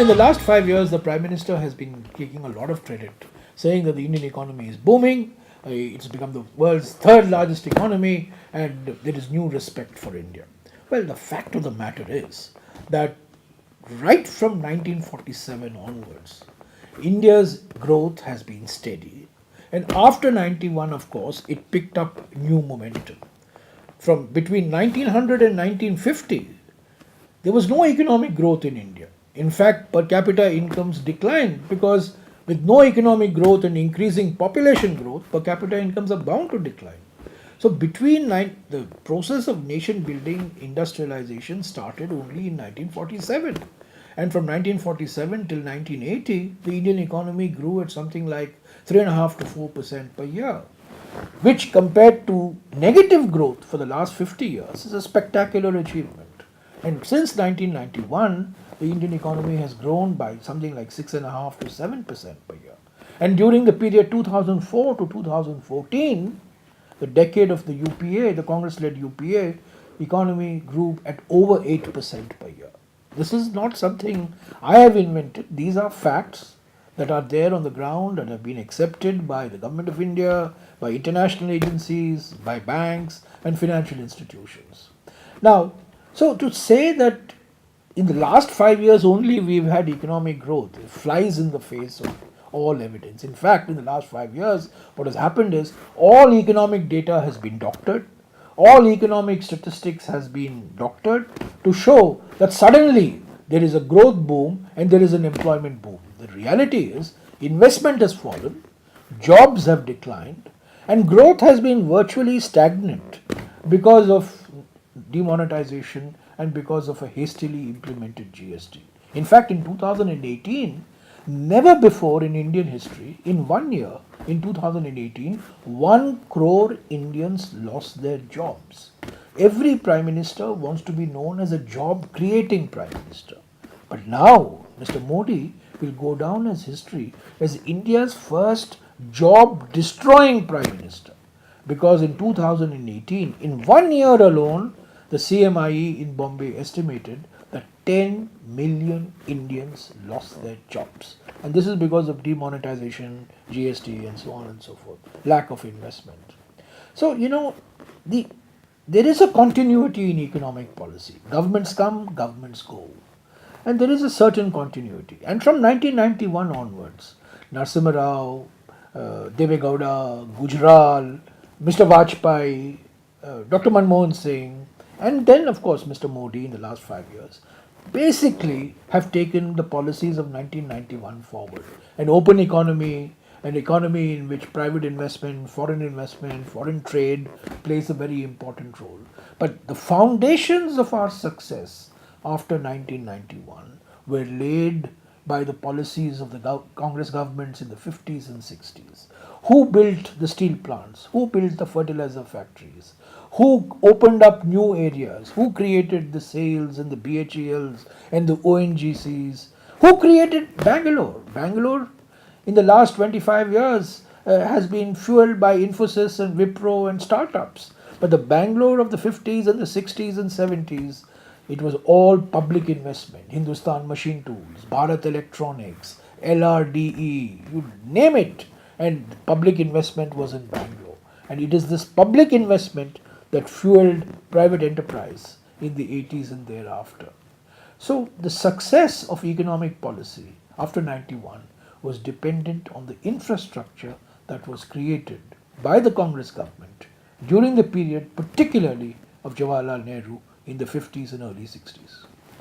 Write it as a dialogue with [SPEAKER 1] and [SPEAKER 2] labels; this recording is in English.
[SPEAKER 1] in the last 5 years, the Prime Minister has been taking a lot of credit, saying that the Indian economy is booming, it's become the world's third largest economy, and there is new respect for India. Well, the fact of the matter is that right from 1947 onwards, India's growth has been steady. And after 91, of course, it picked up new momentum. From between 1900 and 1950, there was no economic growth in India. In fact, per capita incomes declined because with no economic growth and increasing population growth, per capita incomes are bound to decline. So the process of nation building industrialization started only in 1947. And from 1947 till 1980, the Indian economy grew at something like 3.5 to 4% per year, which compared to negative growth for the last 50 years is a spectacular achievement. And since 1991, the Indian economy has grown by something like 6.5 to 7% per year. And during the period 2004 to 2014, the decade of the UPA, the Congress-led UPA, economy grew at over 8% per year. This is not something I have invented. These are facts that are there on the ground and have been accepted by the Government of India, by international agencies, by banks and financial institutions. Now, so to say that in the last 5 years only we've had economic growth, it flies in the face of all evidence. In fact, in the last 5 years, what has happened is all economic data has been doctored, all economic statistics has been doctored to show that suddenly there is a growth boom and there is an employment boom. The reality is investment has fallen, jobs have declined, and growth has been virtually stagnant because of demonetization and because of a hastily implemented GST. In fact, in 2018, never before in Indian history, in 1 year, in 2018, 1 crore Indians lost their jobs. Every Prime Minister wants to be known as a job-creating Prime Minister. But now, Mr. Modi will go down as history as India's first job-destroying Prime Minister. Because in 2018, in 1 year alone, the CMIE in Bombay estimated that 10 million Indians lost their jobs. And this is because of demonetization, GST and so on and so forth, lack of investment. So, there is a continuity in economic policy. Governments come, governments go. And there is a certain continuity. And from 1991 onwards, Narasimha Rao, Deve Gowda, Gujral, Mr. Vajpayee, Dr Manmohan Singh, and then of course Mr. Modi in the last 5 years, basically have taken the policies of 1991 forward. An open economy, an economy in which private investment, foreign trade plays a very important role. But the foundations of our success after 1991 were laid by the policies of the Congress governments in the 50s and 60s. Who built the steel plants? Who built the fertilizer factories? Who opened up new areas? Who created the SAILs and the BHELs and the ONGCs? Who created Bangalore? Bangalore in the last 25 years has been fueled by Infosys and Wipro and startups. But the Bangalore of the 50s and the 60s and 70s, it was all public investment. Hindustan Machine Tools, Bharat Electronics, LRDE, you name it. And public investment was in Bangalore. And it is this public investment that fueled private enterprise in the 80s and thereafter. So the success of economic policy after 91 was dependent on the infrastructure that was created by the Congress government during the period particularly of Jawaharlal Nehru in the 50s and early 60s.